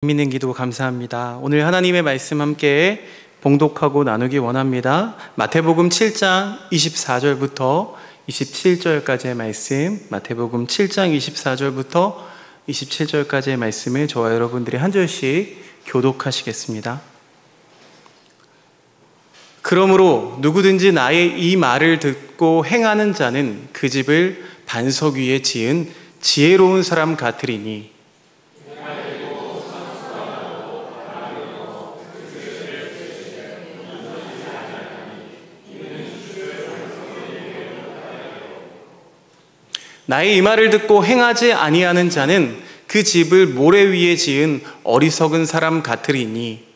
믿는 기도 감사합니다. 오늘 하나님의 말씀 함께 봉독하고 나누기 원합니다. 마태복음 7장 24절부터 27절까지의 말씀, 마태복음 7장 24절부터 27절까지의 말씀을 저와 여러분들이 한 절씩 교독하시겠습니다. 그러므로 누구든지 나의 이 말을 듣고 행하는 자는 그 집을 반석 위에 지은 지혜로운 사람 같으리니 나의 이 말을 듣고 행하지 아니하는 자는 그 집을 모래 위에 지은 어리석은 사람 같으리니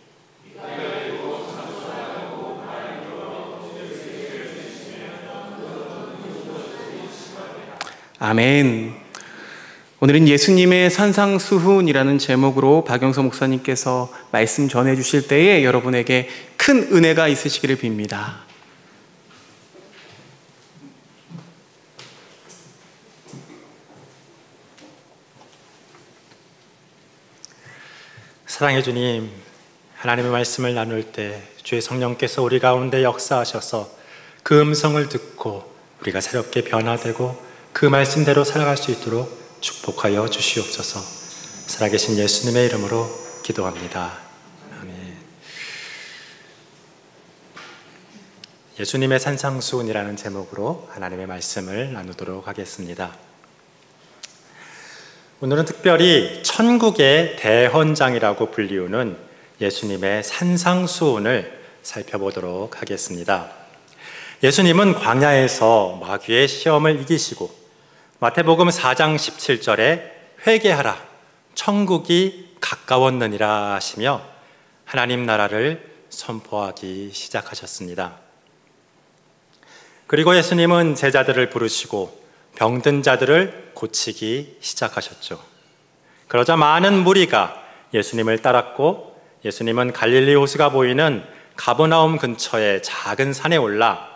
아멘. 오늘은 예수님의 산상수훈이라는 제목으로 박영서 목사님께서 말씀 전해주실 때에 여러분에게 큰 은혜가 있으시기를 빕니다. 사랑해 주님, 하나님의 말씀을 나눌 때 주의 성령께서 우리 가운데 역사하셔서 그 음성을 듣고 우리가 새롭게 변화되고 그 말씀대로 살아갈 수 있도록 축복하여 주시옵소서. 살아계신 예수님의 이름으로 기도합니다. 아멘. 예수님의 산상수훈이라는 제목으로 하나님의 말씀을 나누도록 하겠습니다. 오늘은 특별히 천국의 대헌장이라고 불리우는 예수님의 산상수훈을 살펴보도록 하겠습니다. 예수님은 광야에서 마귀의 시험을 이기시고 마태복음 4장 17절에 회개하라, 천국이 가까웠느니라 하시며 하나님 나라를 선포하기 시작하셨습니다. 그리고 예수님은 제자들을 부르시고 병든 자들을 고치기 시작하셨죠. 그러자 많은 무리가 예수님을 따랐고 예수님은 갈릴리 호수가 보이는 가버나움 근처의 작은 산에 올라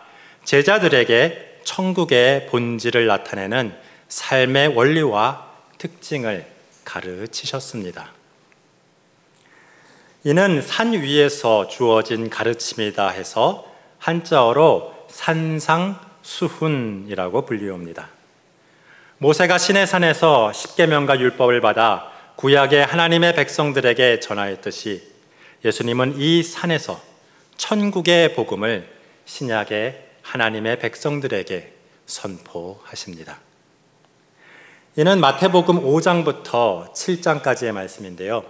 제자들에게 천국의 본질을 나타내는 삶의 원리와 특징을 가르치셨습니다. 이는 산 위에서 주어진 가르침이다 해서 한자어로 산상수훈이라고 불리웁니다. 모세가 시내산에서 십계명과 율법을 받아 구약의 하나님의 백성들에게 전하였듯이 예수님은 이 산에서 천국의 복음을 신약의 하나님의 백성들에게 선포하십니다. 이는 마태복음 5장부터 7장까지의 말씀인데요.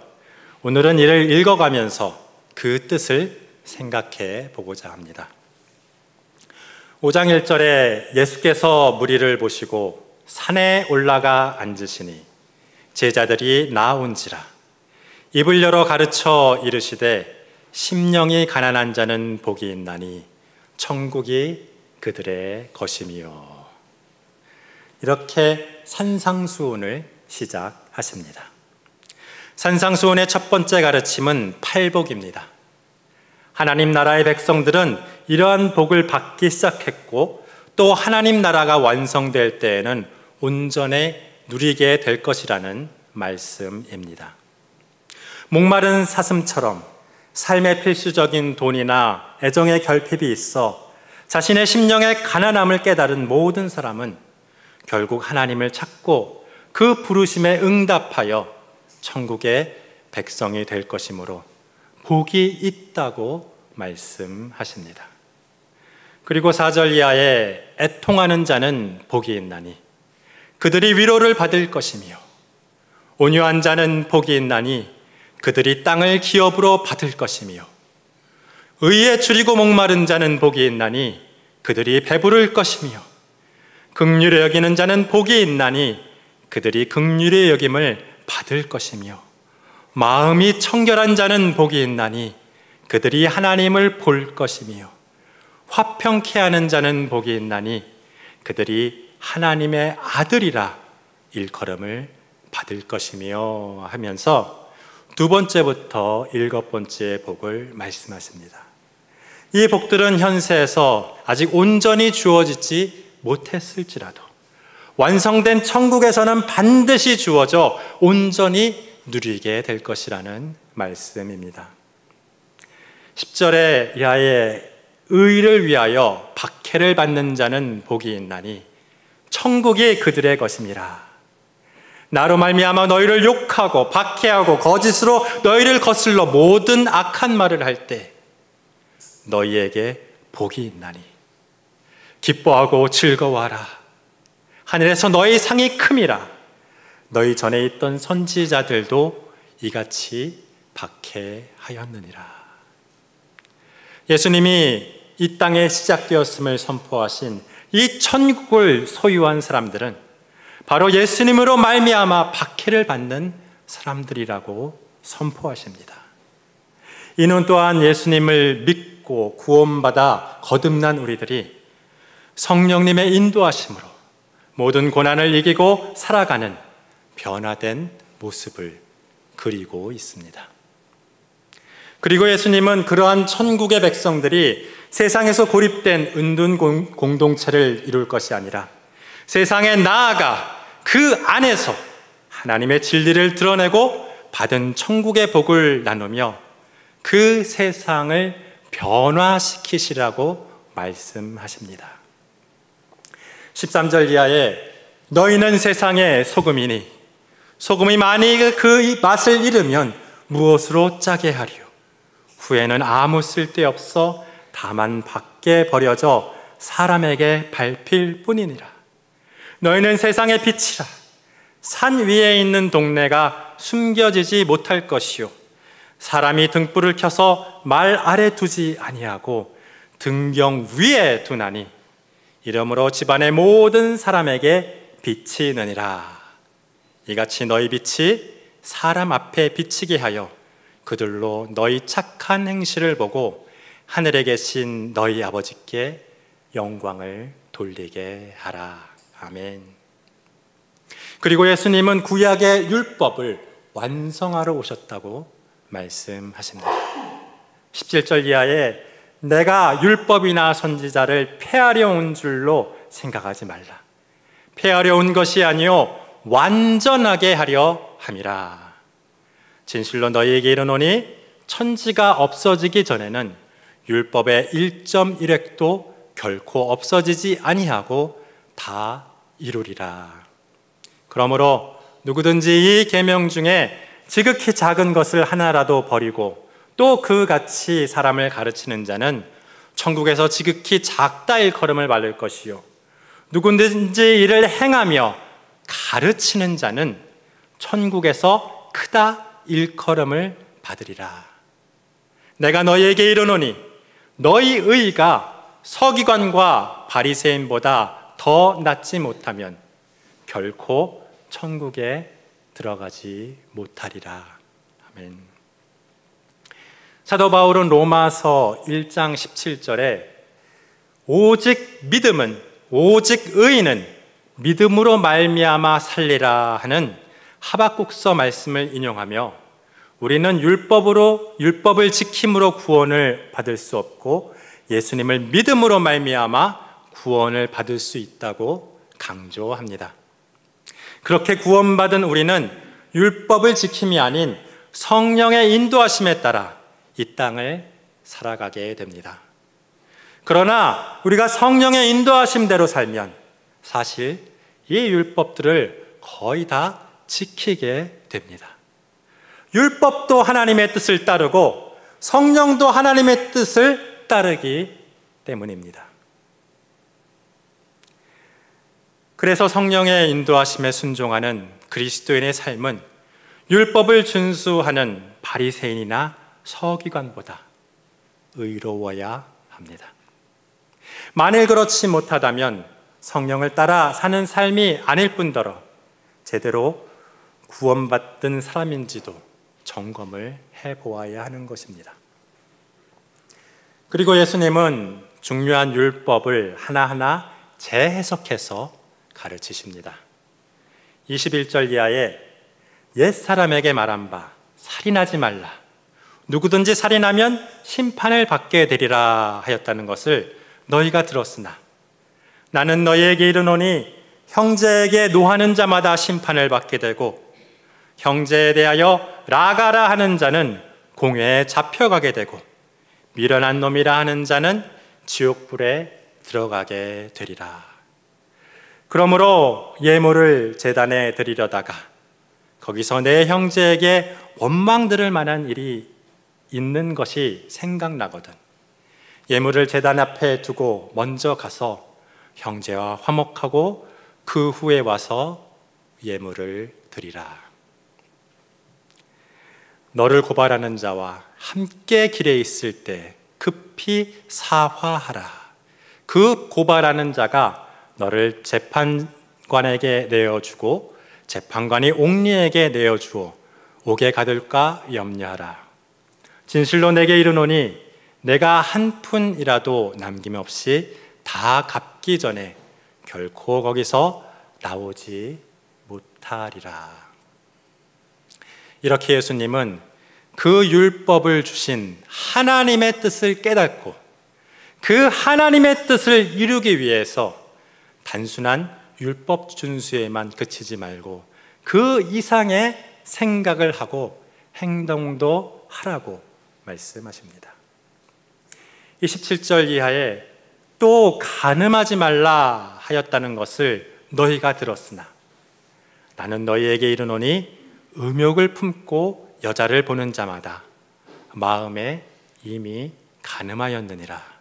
오늘은 이를 읽어가면서 그 뜻을 생각해 보고자 합니다. 5장 1절에 예수께서 무리를 보시고 산에 올라가 앉으시니 제자들이 나온지라 입을 열어 가르쳐 이르시되 심령이 가난한 자는 복이 있나니 천국이 그들의 것이며. 이렇게 산상수훈을 시작하십니다. 산상수훈의 첫 번째 가르침은 팔복입니다. 하나님 나라의 백성들은 이러한 복을 받기 시작했고 또 하나님 나라가 완성될 때에는 온전히 누리게 될 것이라는 말씀입니다. 목마른 사슴처럼 삶의 필수적인 돈이나 애정의 결핍이 있어 자신의 심령의 가난함을 깨달은 모든 사람은 결국 하나님을 찾고 그 부르심에 응답하여 천국의 백성이 될 것이므로 복이 있다고 말씀하십니다. 그리고 4절 이하에 애통하는 자는 복이 있나니 그들이 위로를 받을 것이며 온유한 자는 복이 있나니 그들이 땅을 기업으로 받을 것이며 의에 줄이고 목마른 자는 복이 있나니 그들이 배부를 것이며 긍휼히 여기는 자는 복이 있나니 그들이 긍휼히 여김을 받을 것이며 마음이 청결한 자는 복이 있나니 그들이 하나님을 볼 것이며 화평케 하는 자는 복이 있나니 그들이 하나님의 아들이라 일컬음을 받을 것이며 하면서 두 번째부터 일곱 번째 복을 말씀하십니다. 이 복들은 현세에서 아직 온전히 주어지지 못했을지라도 완성된 천국에서는 반드시 주어져 온전히 누리게 될 것이라는 말씀입니다. 10절에 이하에 의를 위하여 박해를 받는 자는 복이 있나니 천국이 그들의 것임이라. 나로 말미암아 너희를 욕하고 박해하고 거짓으로 너희를 거슬러 모든 악한 말을 할 때 너희에게 복이 있나니 기뻐하고 즐거워하라. 하늘에서 너희 상이 큼이라. 너희 전에 있던 선지자들도 이같이 박해하였느니라. 예수님이 이 땅에 시작되었음을 선포하신 이 천국을 소유한 사람들은 바로 예수님으로 말미암아 박해를 받는 사람들이라고 선포하십니다. 이는 또한 예수님을 믿고 구원받아 거듭난 우리들이 성령님의 인도하심으로 모든 고난을 이기고 살아가는 변화된 모습을 그리고 있습니다. 그리고 예수님은 그러한 천국의 백성들이 세상에서 고립된 은둔 공동체를 이룰 것이 아니라 세상에 나아가 그 안에서 하나님의 진리를 드러내고 받은 천국의 복을 나누며 그 세상을 변화시키시라고 말씀하십니다. 13절 이하에 너희는 세상의 소금이니 소금이 만일 그 맛을 잃으면 무엇으로 짜게 하리요? 후에는 아무 쓸데없어 다만 밖에 버려져 사람에게 밟힐 뿐이니라. 너희는 세상의 빛이라. 산 위에 있는 동네가 숨겨지지 못할 것이요 사람이 등불을 켜서 말 아래 두지 아니하고 등경 위에 두나니 이러므로 집안의 모든 사람에게 빛이 느니라. 이같이 너희 빛이 사람 앞에 비치게 하여 그들로 너희 착한 행실을 보고 하늘에 계신 너희 아버지께 영광을 돌리게 하라. 아멘. 그리고 예수님은 구약의 율법을 완성하러 오셨다고 말씀하십니다. 17절 이하에 내가 율법이나 선지자를 폐하려 온 줄로 생각하지 말라. 폐하려 온 것이 아니요 완전하게 하려 함이라. 진실로 너희에게 이르노니 천지가 없어지기 전에는 율법의 1.1획도 결코 없어지지 아니하고 다 이루리라. 그러므로 누구든지 이 계명 중에 지극히 작은 것을 하나라도 버리고 또 그같이 사람을 가르치는 자는 천국에서 지극히 작다 일컬음을 받을 것이요 누구든지 이를 행하며 가르치는 자는 천국에서 크다 일컬음을 받으리라. 내가 너희에게 이르노니 너희 의가 서기관과 바리새인보다 더 낫지 못하면 결코 천국에 들어가지 못하리라. 아멘. 사도 바울은 로마서 1장 17절에 오직 믿음은 오직 의인은 믿음으로 말미암아 살리라 하는 하박국서 말씀을 인용하며 우리는 율법을 지킴으로 구원을 받을 수 없고 예수님을 믿음으로 말미암아 구원을 받을 수 있다고 강조합니다. 그렇게 구원받은 우리는 율법을 지킴이 아닌 성령의 인도하심에 따라 이 땅을 살아가게 됩니다. 그러나 우리가 성령의 인도하심대로 살면 사실 이 율법들을 거의 다 지키게 됩니다. 율법도 하나님의 뜻을 따르고 성령도 하나님의 뜻을 따르기 때문입니다. 그래서 성령의 인도하심에 순종하는 그리스도인의 삶은 율법을 준수하는 바리새인이나 서기관보다 의로워야 합니다. 만일 그렇지 못하다면 성령을 따라 사는 삶이 아닐 뿐더러 제대로 구원받은 사람인지도 점검을 해보아야 하는 것입니다. 그리고 예수님은 중요한 율법을 하나하나 재해석해서 가르치십니다. 21절 이하에 옛사람에게 말한 바 살인하지 말라. 누구든지 살인하면 심판을 받게 되리라 하였다는 것을 너희가 들었으나 나는 너희에게 이르노니 형제에게 노하는 자마다 심판을 받게 되고 형제에 대하여 라가라 하는 자는 공회에 잡혀가게 되고 미련한 놈이라 하는 자는 지옥불에 들어가게 되리라. 그러므로 예물을 제단에 드리려다가 거기서 내 형제에게 원망 들을 만한 일이 있는 것이 생각나거든 예물을 제단 앞에 두고 먼저 가서 형제와 화목하고 그 후에 와서 예물을 드리라. 너를 고발하는 자와 함께 길에 있을 때 급히 사화하라. 그 고발하는 자가 너를 재판관에게 내어주고 재판관이 옥리에게 내어주어 옥에 가둘까 염려하라. 진실로 내게 이르노니 내가 한 푼이라도 남김없이 다 갚기 전에 결코 거기서 나오지 못하리라. 이렇게 예수님은 그 율법을 주신 하나님의 뜻을 깨닫고 그 하나님의 뜻을 이루기 위해서 단순한 율법 준수에만 그치지 말고 그 이상의 생각을 하고 행동도 하라고 말씀하십니다. 27절 이하에 또 간음하지 말라 하였다는 것을 너희가 들었으나 나는 너희에게 이르노니 음욕을 품고 여자를 보는 자마다 마음에 이미 간음하였느니라.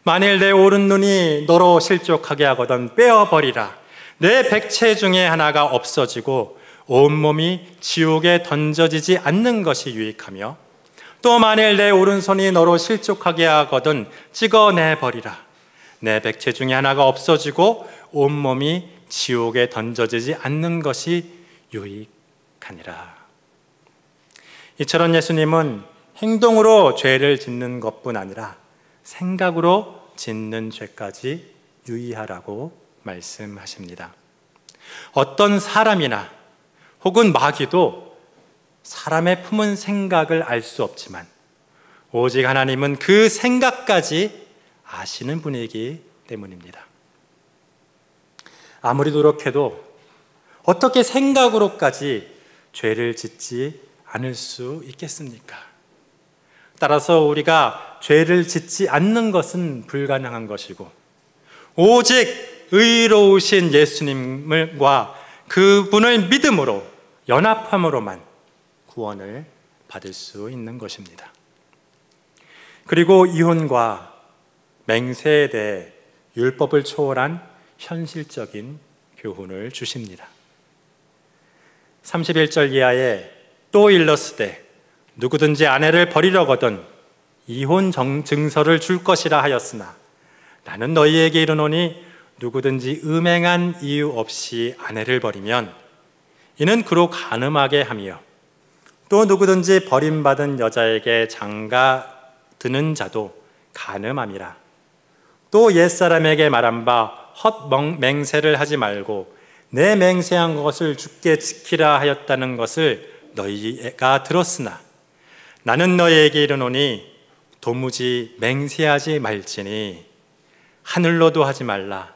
만일 내 오른 눈이 너로 실족하게 하거든 빼어버리라. 내 백체 중에 하나가 없어지고 온몸이 지옥에 던져지지 않는 것이 유익하며 또 만일 내 오른손이 너로 실족하게 하거든 찍어내버리라. 내 백체 중에 하나가 없어지고 온몸이 지옥에 던져지지 않는 것이 유익하니라. 이처럼 예수님은 행동으로 죄를 짓는 것뿐 아니라 생각으로 짓는 죄까지 유의하라고 말씀하십니다. 어떤 사람이나 혹은 마귀도 사람의 품은 생각을 알 수 없지만 오직 하나님은 그 생각까지 아시는 분이기 때문입니다. 아무리 노력해도 어떻게 생각으로까지 죄를 짓지 않을 수 있겠습니까? 따라서 우리가 죄를 짓지 않는 것은 불가능한 것이고 오직 의로우신 예수님과 그분을 믿음으로 연합함으로만 구원을 받을 수 있는 것입니다. 그리고 이혼과 맹세에 대해 율법을 초월한 현실적인 교훈을 주십니다. 31절 이하에 또 일렀으되 누구든지 아내를 버리려거든 이혼 증서를 줄 것이라 하였으나 나는 너희에게 이르노니 누구든지 음행한 이유 없이 아내를 버리면 이는 그로 간음하게 하며 또 누구든지 버림받은 여자에게 장가 드는 자도 간음함이라. 또 옛사람에게 말한 바 헛맹세를 하지 말고 내 맹세한 것을 주께 지키라 하였다는 것을 너희가 들었으나 나는 너희에게 이르노니 도무지 맹세하지 말지니 하늘로도 하지 말라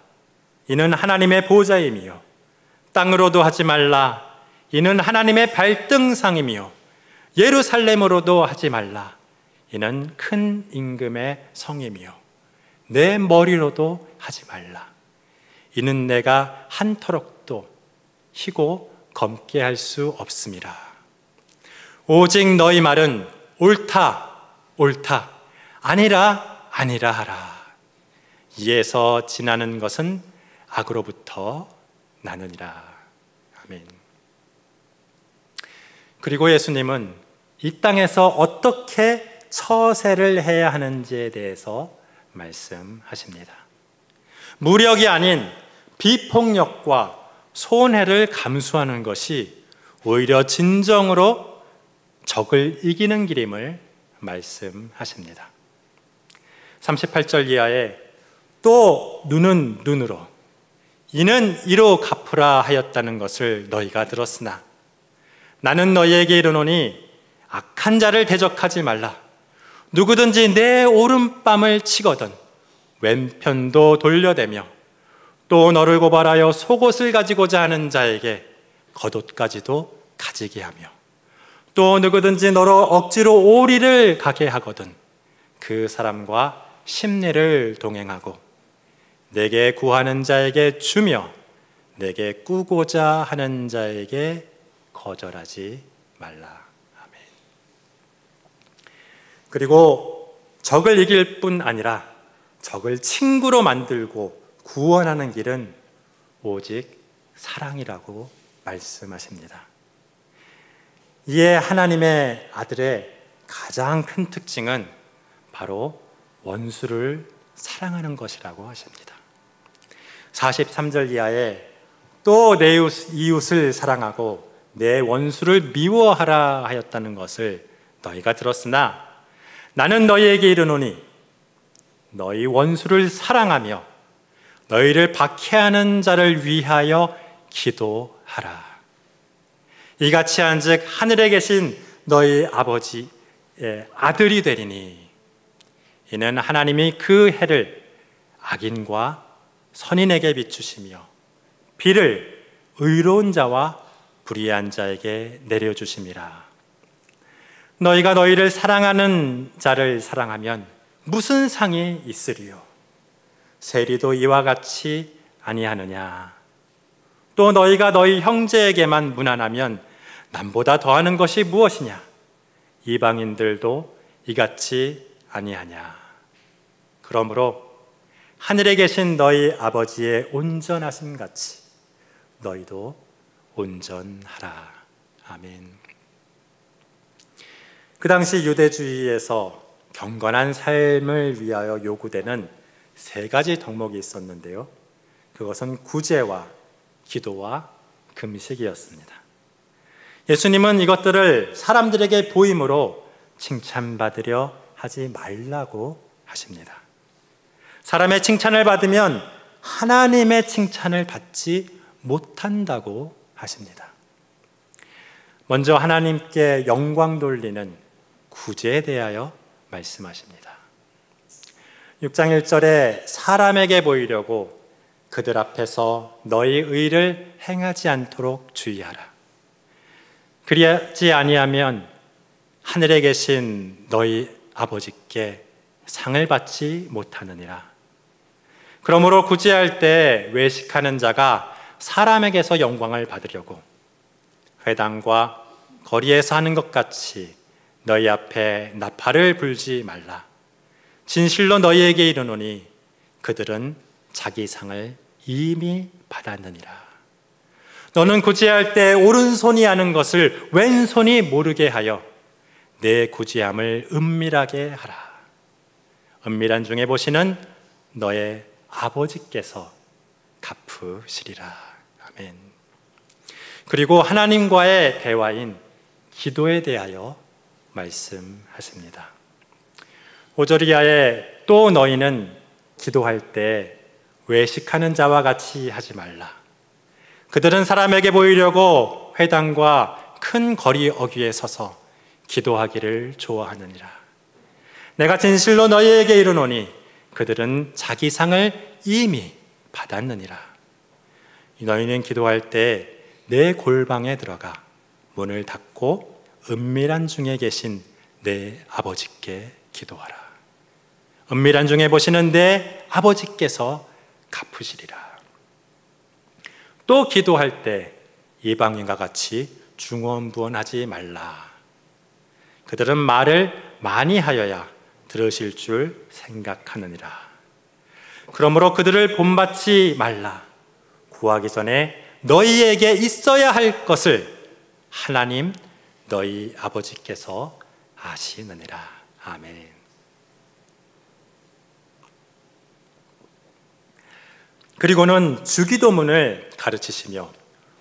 이는 하나님의 보좌임이요 땅으로도 하지 말라 이는 하나님의 발등상이며 예루살렘으로도 하지 말라 이는 큰 임금의 성이며 내 머리로도 하지 말라 이는 내가 한 터럭도 희고 검게 할 수 없음이라. 오직 너희 말은 옳다 옳다 아니라 아니라 하라. 이에서 지나는 것은 악으로부터 나느니라. 아멘. 그리고 예수님은 이 땅에서 어떻게 처세를 해야 하는지에 대해서 말씀하십니다. 무력이 아닌 비폭력과 손해를 감수하는 것이 오히려 진정으로 적을 이기는 길임을 말씀하십니다. 38절 이하에 또 눈은 눈으로 이는 이로 갚으라 하였다는 것을 너희가 들었으나 나는 너희에게 이르노니 악한 자를 대적하지 말라. 누구든지 내 오른뺨을 치거든 왼편도 돌려대며 또 너를 고발하여 속옷을 가지고자 하는 자에게 겉옷까지도 가지게 하며 또 누구든지 너로 억지로 오리를 가게 하거든 그 사람과 심리를 동행하고 내게 구하는 자에게 주며 내게 꾸고자 하는 자에게 거절하지 말라. 아멘. 그리고 적을 이길 뿐 아니라 적을 친구로 만들고 구원하는 길은 오직 사랑이라고 말씀하십니다. 이에 하나님의 아들의 가장 큰 특징은 바로 원수를 사랑하는 것이라고 하십니다. 43절 이하에 또 내 이웃을 사랑하고 내 원수를 미워하라 하였다는 것을 너희가 들었으나 나는 너희에게 이르노니 너희 원수를 사랑하며 너희를 박해하는 자를 위하여 기도하라. 이같이 한즉 하늘에 계신 너희 아버지의 아들이 되리니 이는 하나님이 그 해를 악인과 선인에게 비추시며 비를 의로운 자와 불의한 자에게 내려주심이라. 너희가 너희를 사랑하는 자를 사랑하면 무슨 상이 있으리요? 세리도 이와 같이 아니하느냐? 또 너희가 너희 형제에게만 무난하면 남보다 더하는 것이 무엇이냐? 이방인들도 이같이 아니하냐? 그러므로 하늘에 계신 너희 아버지의 온전하심 같이 너희도 온전하라. 아멘. 그 당시 유대주의에서 경건한 삶을 위하여 요구되는 세 가지 덕목이 있었는데요. 그것은 구제와 기도와 금식이었습니다. 예수님은 이것들을 사람들에게 보임으로 칭찬받으려 하지 말라고 하십니다. 사람의 칭찬을 받으면 하나님의 칭찬을 받지 못한다고 하십니다. 먼저 하나님께 영광 돌리는 구제에 대하여 말씀하십니다. 6장 1절에 사람에게 보이려고 그들 앞에서 너희 의를 행하지 않도록 주의하라. 그리하지 아니하면 하늘에 계신 너희 아버지께 상을 받지 못하느니라. 그러므로 구제할 때 외식하는 자가 사람에게서 영광을 받으려고 회당과 거리에서 하는 것 같이 너희 앞에 나팔을 불지 말라. 진실로 너희에게 이르노니 그들은 자기 상을 이미 받았느니라. 너는 구제할 때 오른손이 하는 것을 왼손이 모르게 하여 내 구제함을 은밀하게 하라. 은밀한 중에 보시는 너의 아버지께서 갚으시리라. 아멘. 그리고 하나님과의 대화인 기도에 대하여 말씀하십니다. 5절 이하에 또 너희는 기도할 때 외식하는 자와 같이 하지 말라. 그들은 사람에게 보이려고 회당과 큰 거리 어귀에 서서 기도하기를 좋아하느니라. 내가 진실로 너희에게 이르노니 그들은 자기 상을 이미 받았느니라. 너희는 기도할 때 내 골방에 들어가 문을 닫고 은밀한 중에 계신 내 아버지께 기도하라. 은밀한 중에 보시는 내 아버지께서 갚으시리라. 또 기도할 때 이방인과 같이 중언부언하지 말라. 그들은 말을 많이 하여야 들으실 줄 생각하느니라. 그러므로 그들을 본받지 말라. 구하기 전에 너희에게 있어야 할 것을 하나님 너희 아버지께서 아시느니라. 아멘. 그리고는 주기도문을 가르치시며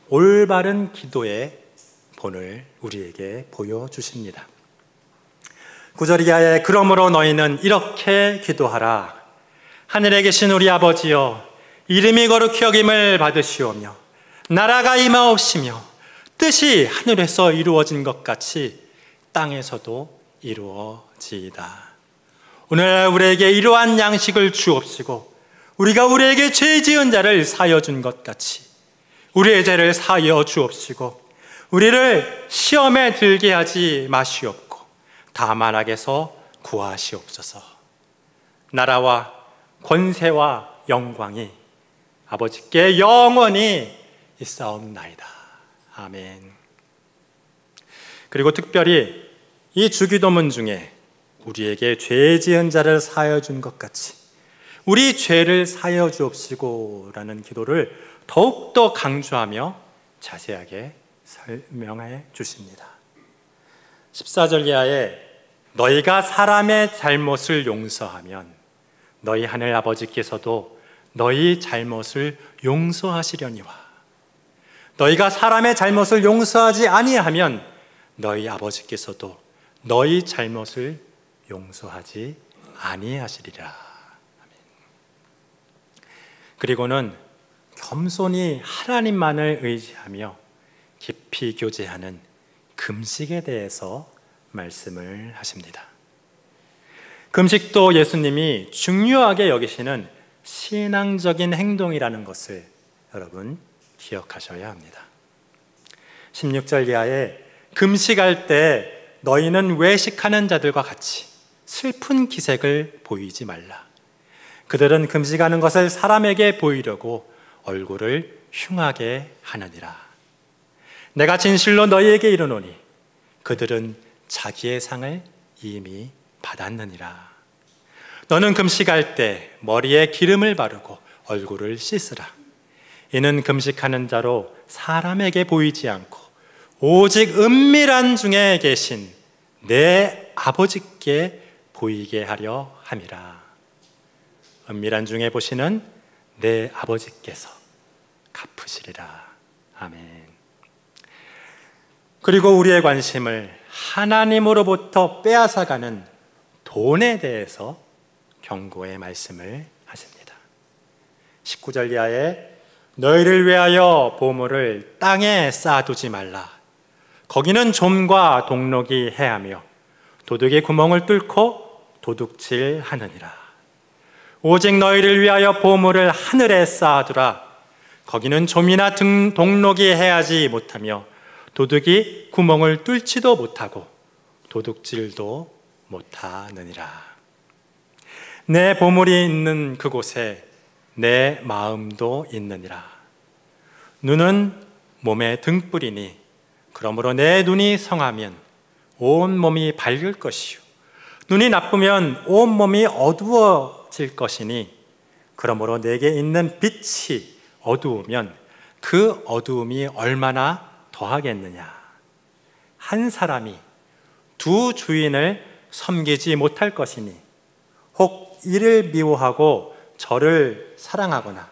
올바른 기도의 본을 우리에게 보여주십니다. 9절 이하에 그러므로 너희는 이렇게 기도하라. 하늘에 계신 우리 아버지여, 이름이 거룩히 여김을 받으시오며 나라가 임하옵시며 뜻이 하늘에서 이루어진 것 같이 땅에서도 이루어지이다. 오늘날 우리에게 이러한 양식을 주옵시고 우리가 우리에게 죄 지은 자를 사여 준 것 같이 우리의 죄를 사여 주옵시고 우리를 시험에 들게 하지 마시옵고 다만 악에서 구하시옵소서. 나라와 권세와 영광이 아버지께 영원히 있사옵나이다. 아멘. 그리고 특별히 이 주기도문 중에 우리에게 죄 지은 자를 사하여 준 것 같이 우리 죄를 사하여 주옵시고 라는 기도를 더욱더 강조하며 자세하게 설명해 주십니다. 14절 이하에 너희가 사람의 잘못을 용서하면 너희 하늘 아버지께서도 너희 잘못을 용서하시려니와 너희가 사람의 잘못을 용서하지 아니하면 너희 아버지께서도 너희 잘못을 용서하지 아니하시리라. 그리고는 겸손히 하나님만을 의지하며 깊이 교제하는 금식에 대해서 말씀을 하십니다. 금식도 예수님이 중요하게 여기시는 신앙적인 행동이라는 것을 여러분 기억하셔야 합니다. 16절 이하에 금식할 때 너희는 외식하는 자들과 같이 슬픈 기색을 보이지 말라. 그들은 금식하는 것을 사람에게 보이려고 얼굴을 흉하게 하느니라. 내가 진실로 너희에게 이르노니 그들은 자기의 상을 이미 받았느니라. 너는 금식할 때 머리에 기름을 바르고 얼굴을 씻으라. 이는 금식하는 자로 사람에게 보이지 않고 오직 은밀한 중에 계신 내 아버지께 보이게 하려 함이라. 은밀한 중에 보시는 내 아버지께서 갚으시리라. 아멘. 그리고 우리의 관심을 하나님으로부터 빼앗아가는 돈에 대해서 경고의 말씀을 하십니다. 19절 이하에 너희를 위하여 보물을 땅에 쌓아두지 말라. 거기는 좀과 동록이 해하며 도둑이 구멍을 뚫고 도둑질 하느니라. 오직 너희를 위하여 보물을 하늘에 쌓아두라. 거기는 좀이나 동록이 해하지 못하며 도둑이 구멍을 뚫지도 못하고 도둑질도 못하느니라. 내 보물이 있는 그곳에 내 마음도 있느니라. 눈은 몸의 등불이니 그러므로 내 눈이 성하면 온 몸이 밝을 것이요 눈이 나쁘면 온 몸이 어두워질 것이니 그러므로 내게 있는 빛이 어두우면 그 어두움이 얼마나 더하겠느냐. 한 사람이 두 주인을 섬기지 못할 것이니 혹 이를 미워하고 저를 사랑하거나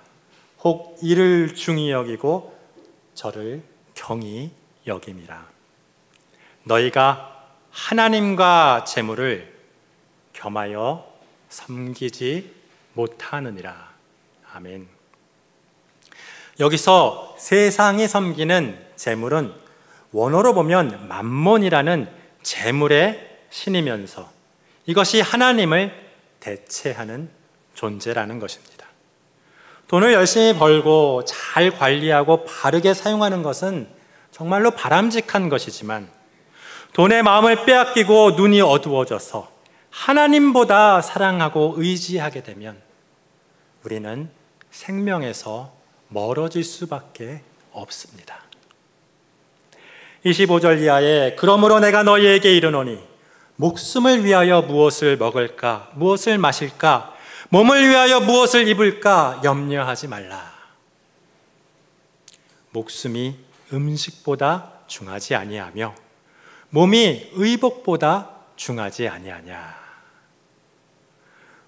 혹 이를 중히 여기고 저를 경히 여김이라. 너희가 하나님과 재물을 겸하여 섬기지 못하느니라. 아멘. 여기서 세상이 섬기는 재물은 원어로 보면 맘몬이라는 재물의 신이면서 이것이 하나님을 대체하는 존재라는 것입니다. 돈을 열심히 벌고 잘 관리하고 바르게 사용하는 것은 정말로 바람직한 것이지만 돈의 마음을 빼앗기고 눈이 어두워져서 하나님보다 사랑하고 의지하게 되면 우리는 생명에서 멀어질 수밖에 없습니다. 25절 이하에 그러므로 내가 너희에게 이르노니 목숨을 위하여 무엇을 먹을까 무엇을 마실까 몸을 위하여 무엇을 입을까 염려하지 말라. 목숨이 음식보다 중하지 아니하며 몸이 의복보다 중하지 아니하냐.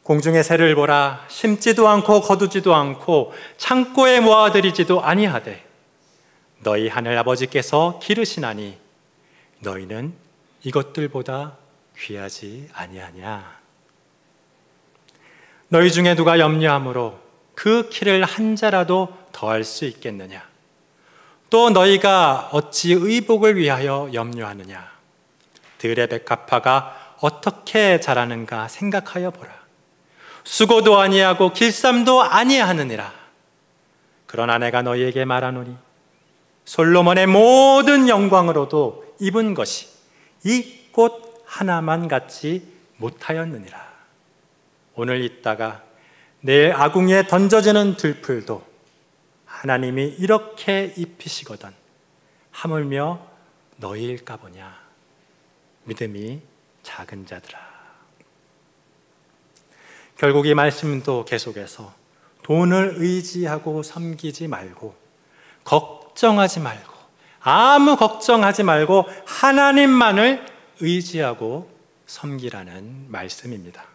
공중의 새를 보라. 심지도 않고 거두지도 않고 창고에 모아들이지도 아니하되 너희 하늘 아버지께서 기르시나니 너희는 이것들보다 귀하지 아니하냐. 너희 중에 누가 염려함으로 그 키를 한 자라도 더할 수 있겠느냐. 또 너희가 어찌 의복을 위하여 염려하느냐. 들의 백합화가 어떻게 자라는가 생각하여 보라. 수고도 아니하고 길쌈도 아니하느니라. 그러나 내가 너희에게 말하노니 솔로몬의 모든 영광으로도 입은 것이 이 꽃 하나만 같지 못하였느니라. 오늘 있다가 내일 아궁이에 던져지는 들풀도 하나님이 이렇게 입히시거든 하물며 너희일까 보냐. 믿음이 작은 자들아. 결국 이 말씀도 계속해서 돈을 의지하고 섬기지 말고, 걱정하지 말고, 아무 걱정하지 말고 하나님만을 의지하고 섬기라는 말씀입니다.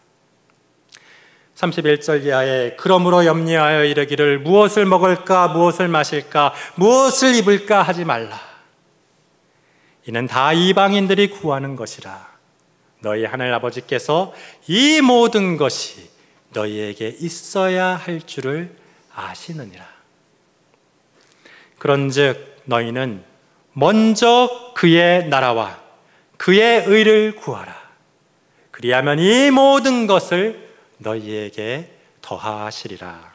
31절 이하에 그러므로 염려하여 이르기를 무엇을 먹을까 무엇을 마실까 무엇을 입을까 하지 말라. 이는 다 이방인들이 구하는 것이라. 너희 하늘 아버지께서 이 모든 것이 너희에게 있어야 할 줄을 아시느니라. 그런즉 너희는 먼저 그의 나라와 그의 의를 구하라. 그리하면 이 모든 것을 너희에게 더하시리라.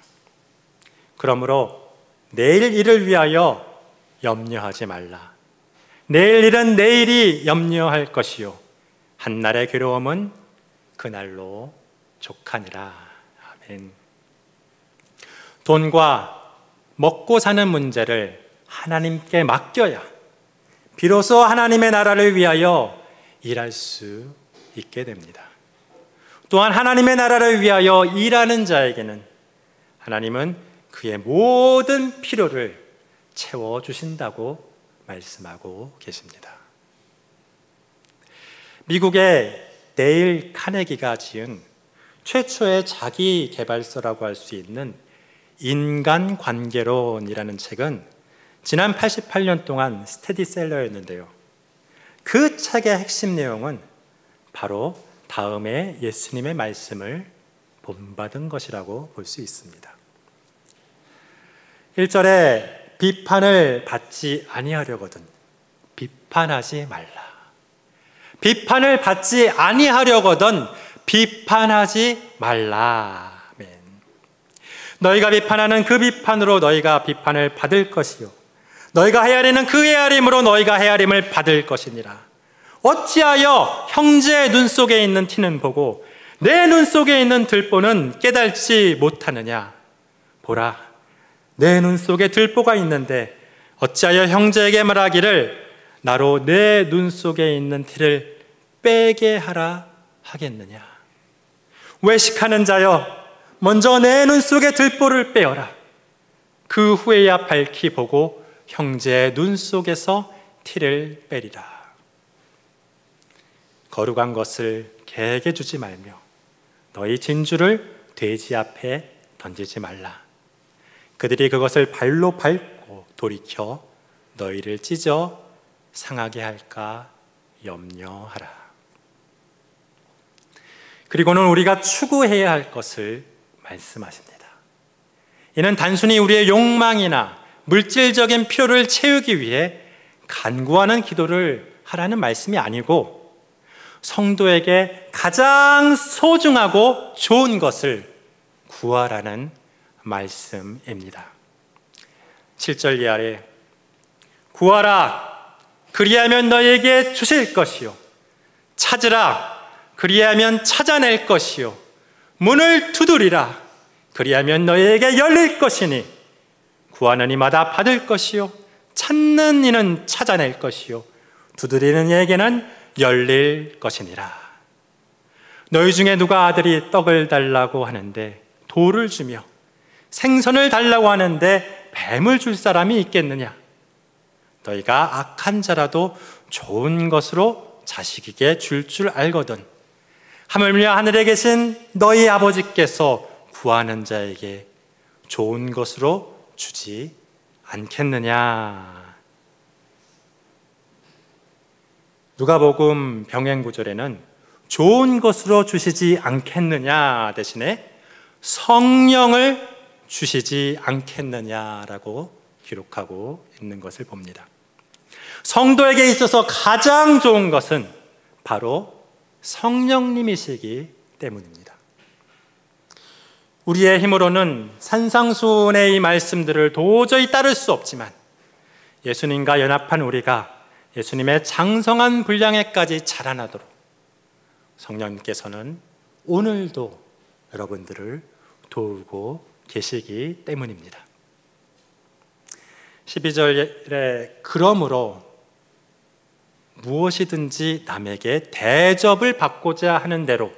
그러므로 내일 일을 위하여 염려하지 말라. 내일 일은 내일이 염려할 것이요 한날의 괴로움은 그날로 족하니라. 아멘. 돈과 먹고 사는 문제를 하나님께 맡겨야 비로소 하나님의 나라를 위하여 일할 수 있게 됩니다. 또한 하나님의 나라를 위하여 일하는 자에게는 하나님은 그의 모든 필요를 채워주신다고 말씀하고 계십니다. 미국의 데일 카네기가 지은 최초의 자기 개발서라고 할 수 있는 인간관계론이라는 책은 지난 88년 동안 스테디셀러였는데요. 그 책의 핵심 내용은 바로 다음에 예수님의 말씀을 본받은 것이라고 볼 수 있습니다. 1절에 비판을 받지 아니하려거든 비판하지 말라. 비판을 받지 아니하려거든 비판하지 말라. 아멘. 너희가 비판하는 그 비판으로 너희가 비판을 받을 것이요 너희가 헤아리는 그 헤아림으로 너희가 헤아림을 받을 것이니라. 어찌하여 형제의 눈 속에 있는 티는 보고 내 눈 속에 있는 들보는 깨달지 못하느냐. 보라, 내 눈 속에 들보가 있는데 어찌하여 형제에게 말하기를 나로 내 눈 속에 있는 티를 빼게 하라 하겠느냐. 외식하는 자여, 먼저 내 눈 속에 들보를 빼어라. 그 후에야 밝히 보고 형제의 눈 속에서 티를 빼리라. 거룩한 것을 개에게 주지 말며 너희 진주를 돼지 앞에 던지지 말라. 그들이 그것을 발로 밟고 돌이켜 너희를 찢어 상하게 할까 염려하라. 그리고는 우리가 추구해야 할 것을 말씀하십니다. 이는 단순히 우리의 욕망이나 물질적인 필요를 채우기 위해 간구하는 기도를 하라는 말씀이 아니고 성도에게 가장 소중하고 좋은 것을 구하라는 말씀입니다. 7절 이하에 구하라 그리하면 너희에게 주실 것이요 찾으라 그리하면 찾아낼 것이요 문을 두드리라 그리하면 너희에게 열릴 것이니 구하는 이마다 받을 것이요 찾는 이는 찾아낼 것이요 두드리는 이에게는 열릴 것이니라. 너희 중에 누가 아들이 떡을 달라고 하는데 돌을 주며 생선을 달라고 하는데 뱀을 줄 사람이 있겠느냐. 너희가 악한 자라도 좋은 것으로 자식에게 줄 알거든 하물며 하늘에 계신 너희 아버지께서 구하는 자에게 좋은 것으로 주지 않겠느냐. 누가복음 병행구절에는 좋은 것으로 주시지 않겠느냐 대신에 성령을 주시지 않겠느냐라고 기록하고 있는 것을 봅니다. 성도에게 있어서 가장 좋은 것은 바로 성령님이시기 때문입니다. 우리의 힘으로는 산상수훈의 이 말씀들을 도저히 따를 수 없지만 예수님과 연합한 우리가 예수님의 장성한 분량에까지 자라나도록 성령님께서는 오늘도 여러분들을 도우고 계시기 때문입니다. 12절에 그러므로 무엇이든지 남에게 대접을 받고자 하는 대로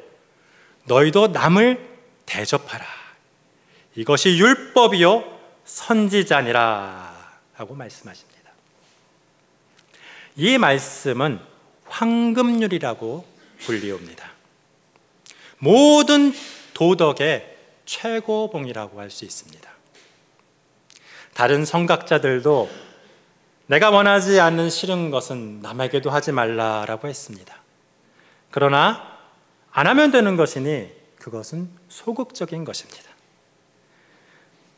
너희도 남을 대접하라. 이것이 율법이요 선지자니라 하고 말씀하십니다. 이 말씀은 황금률이라고 불리웁니다. 모든 도덕의 최고봉이라고 할 수 있습니다. 다른 성각자들도 내가 원하지 않는 싫은 것은 남에게도 하지 말라라고 했습니다. 그러나 안 하면 되는 것이니 그것은 소극적인 것입니다.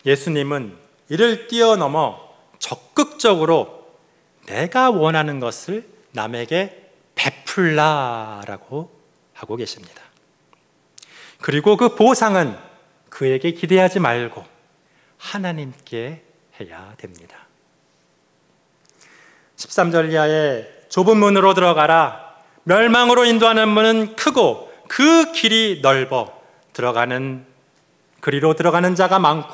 예수님은 이를 뛰어넘어 적극적으로 내가 원하는 것을 남에게 베풀라라고 하고 계십니다. 그리고 그 보상은 그에게 기대하지 말고 하나님께 해야 됩니다. 13절 이하에 좁은 문으로 들어가라. 멸망으로 인도하는 문은 크고 그 길이 넓어 그리로 들어가는 자가 많고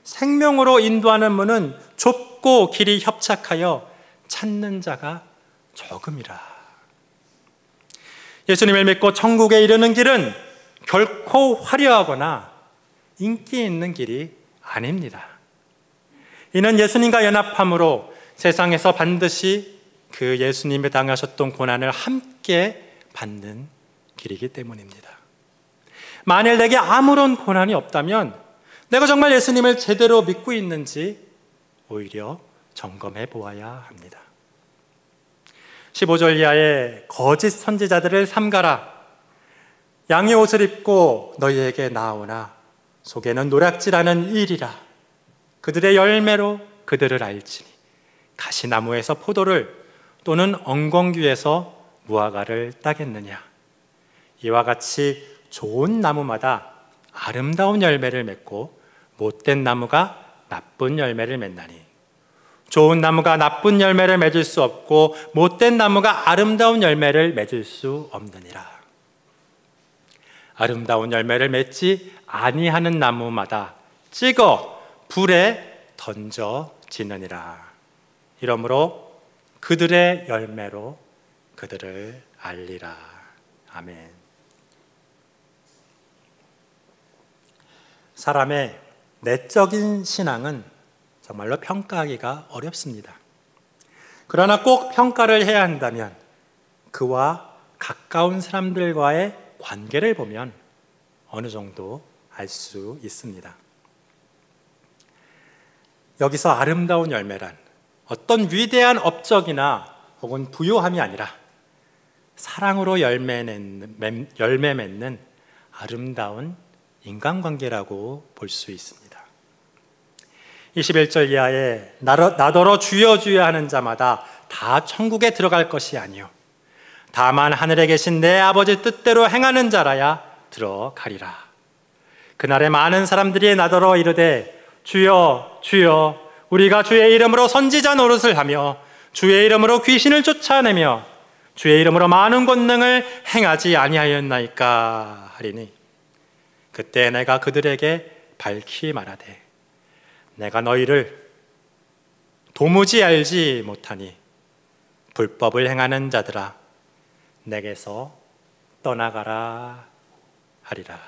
생명으로 인도하는 문은 좁고 길이 협착하여 찾는 자가 적음이라. 예수님을 믿고 천국에 이르는 길은 결코 화려하거나 인기 있는 길이 아닙니다. 이는 예수님과 연합함으로 세상에서 반드시 그 예수님이 당하셨던 고난을 함께 받는 길이기 때문입니다. 만일 내게 아무런 고난이 없다면 내가 정말 예수님을 제대로 믿고 있는지 오히려 점검해 보아야 합니다. 15절 이하에 거짓 선지자들을 삼가라. 양의 옷을 입고 너희에게 나오나 속에는 노략질하는 일이라. 그들의 열매로 그들을 알지니 가시나무에서 포도를 또는 엉겅귀에서 무화과를 따겠느냐. 이와 같이 좋은 나무마다 아름다운 열매를 맺고 못된 나무가 나쁜 열매를 맺나니 좋은 나무가 나쁜 열매를 맺을 수 없고 못된 나무가 아름다운 열매를 맺을 수 없느니라. 아름다운 열매를 맺지 아니하는 나무마다 찍어 불에 던져지느니라. 이러므로 그들의 열매로 그들을 알리라. 아멘. 사람의 내적인 신앙은 정말로 평가하기가 어렵습니다. 그러나 꼭 평가를 해야 한다면 그와 가까운 사람들과의 관계를 보면 어느 정도 알 수 있습니다. 여기서 아름다운 열매란 어떤 위대한 업적이나 혹은 부요함이 아니라 사랑으로 열매 맺는 아름다운 인간관계라고 볼 수 있습니다. 21절 이하에 나더러 주여 주여 하는 자마다 다 천국에 들어갈 것이 아니요 다만 하늘에 계신 내 아버지 뜻대로 행하는 자라야 들어가리라. 그날에 많은 사람들이 나더러 이르되 주여 주여 우리가 주의 이름으로 선지자 노릇을 하며 주의 이름으로 귀신을 쫓아내며 주의 이름으로 많은 권능을 행하지 아니하였나이까 하리니 그때 내가 그들에게 밝히 말하되 내가 너희를 도무지 알지 못하니 불법을 행하는 자들아 내게서 떠나가라 하리라.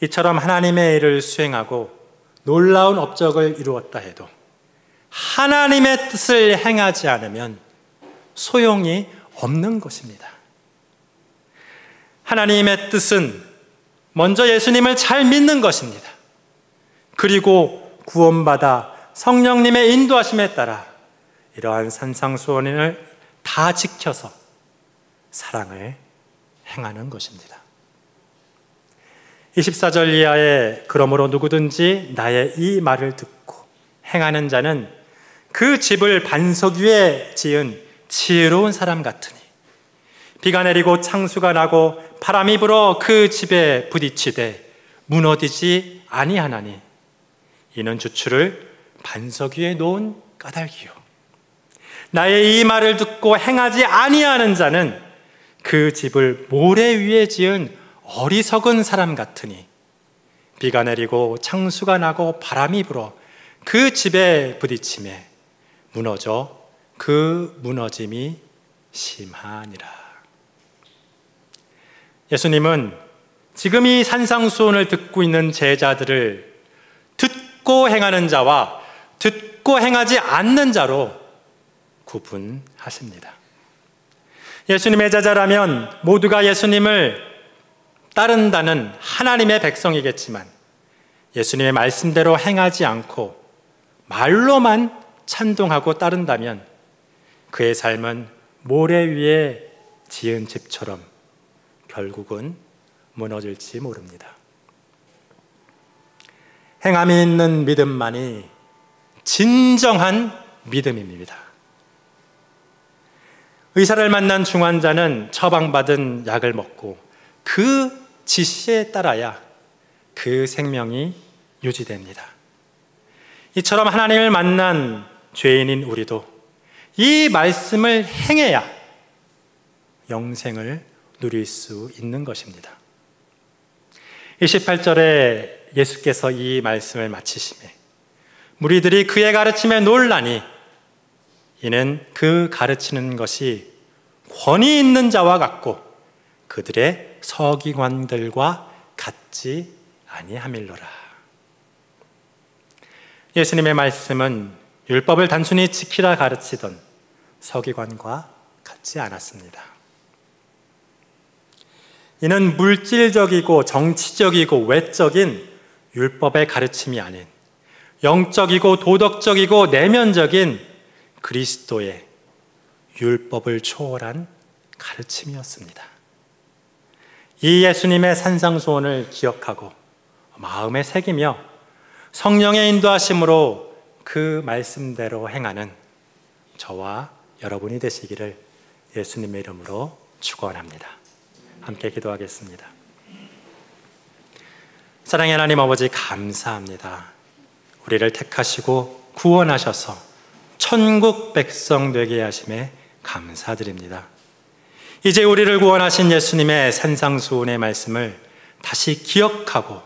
이처럼 하나님의 일을 수행하고 놀라운 업적을 이루었다 해도 하나님의 뜻을 행하지 않으면 소용이 없는 것입니다. 하나님의 뜻은 먼저 예수님을 잘 믿는 것입니다. 그리고 구원받아 성령님의 인도하심에 따라 이러한 산상수훈을 다 지켜서 사랑을 행하는 것입니다. 24절 이하에 그러므로 누구든지 나의 이 말을 듣고 행하는 자는 그 집을 반석 위에 지은 지혜로운 사람 같으니 비가 내리고 창수가 나고 바람이 불어 그 집에 부딪히되 무너지지 아니하나니 이는 주추를 반석 위에 놓은 까닭이요. 나의 이 말을 듣고 행하지 아니하는 자는 그 집을 모래 위에 지은 어리석은 사람 같으니 비가 내리고 창수가 나고 바람이 불어 그 집에 부딪힘에 무너져 그 무너짐이 심하니라. 예수님은 지금 이 산상수훈을 듣고 있는 제자들을 듣고 행하는 자와 듣고 행하지 않는 자로 구분하십니다. 예수님의 제자라면 모두가 예수님을 따른다는 하나님의 백성이겠지만 예수님의 말씀대로 행하지 않고 말로만 찬동하고 따른다면 그의 삶은 모래 위에 지은 집처럼 결국은 무너질지 모릅니다. 행함이 있는 믿음만이 진정한 믿음입니다. 의사를 만난 중환자는 처방받은 약을 먹고 그 지시에 따라야 그 생명이 유지됩니다. 이처럼 하나님을 만난 죄인인 우리도 이 말씀을 행해야 영생을 누릴 수 있는 것입니다. 28절에 예수께서 이 말씀을 마치시매 무리들이 그의 가르침에 놀라니 이는 그 가르치는 것이 권위 있는 자와 같고 그들의 서기관들과 같지 아니함일러라. 예수님의 말씀은 율법을 단순히 지키라 가르치던 서기관과 같지 않았습니다. 이는 물질적이고 정치적이고 외적인 율법의 가르침이 아닌 영적이고 도덕적이고 내면적인 그리스도의 율법을 초월한 가르침이었습니다. 이 예수님의 산상수훈을 기억하고 마음에 새기며 성령의 인도하심으로 그 말씀대로 행하는 저와 여러분이 되시기를 예수님의 이름으로 축원합니다. 함께 기도하겠습니다. 사랑의 하나님 아버지, 감사합니다. 우리를 택하시고 구원하셔서 천국 백성 되게 하심에 감사드립니다. 이제 우리를 구원하신 예수님의 산상수훈의 말씀을 다시 기억하고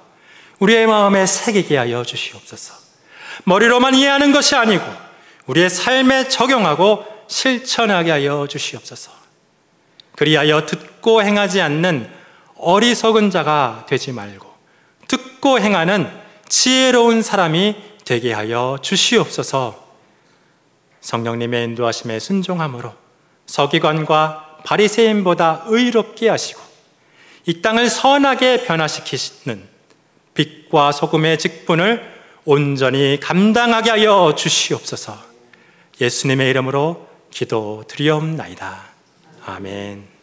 우리의 마음에 새기게 하여 주시옵소서. 머리로만 이해하는 것이 아니고 우리의 삶에 적용하고 실천하게 하여 주시옵소서. 그리하여 듣고 행하지 않는 어리석은 자가 되지 말고 듣고 행하는 지혜로운 사람이 되게 하여 주시옵소서. 성령님의 인도하심에 순종함으로 서기관과 바리새인보다 의롭게 하시고 이 땅을 선하게 변화시키시는 빛과 소금의 직분을 온전히 감당하게 하여 주시옵소서. 예수님의 이름으로 기도드리옵나이다. 아멘.